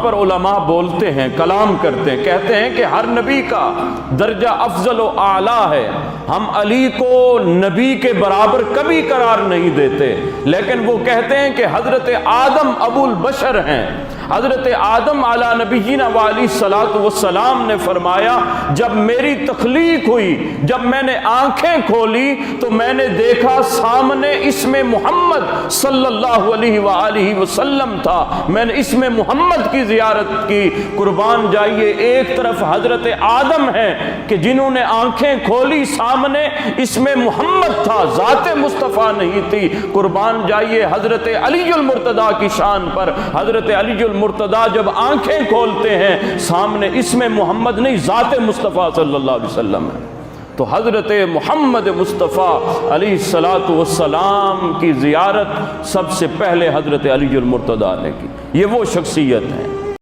پر علماء بولتے ہیں، کلام کرتے ہیں، کہتے ہیں کہ ہر نبی کا درجہ افضل و اعلیٰ ہے۔ ہم علی کو نبی کے برابر کبھی قرار نہیں دیتے، لیکن وہ کہتے ہیں کہ حضرت آدم ابو البشر ہیں۔ حضرت آدم علی نبینا وعلیہ الصلوۃ والسلام نے فرمایا، جب میری تخلیق ہوئی، جب میں نے آنکھیں کھولی تو میں نے دیکھا سامنے اسم محمد صلی اللہ علیہ وآلہ وسلم تھا۔ میں نے اسم محمد کی زیارت کی۔ قربان جائیے، ایک طرف حضرت آدم ہیں کہ جنہوں نے آنکھیں کھولی، سامنے اسم محمد تھا، ذات مصطفیٰ نہیں تھی۔ قربان جائیے حضرت علی المرتضیٰ کی شان پر، حضرت علی المرتضیٰ جب آنکھیں کھولتے ہیں، سامنے اسم محمد نہیں، ذات مصطفیٰ صلی اللہ علیہ وسلم ہے۔ تو حضرت محمد مصطفیٰ علیہ الصلوۃ والسلام کی زیارت سب سے پہلے حضرت علی المرتضیٰ نے کی۔ یہ وہ شخصیت ہیں۔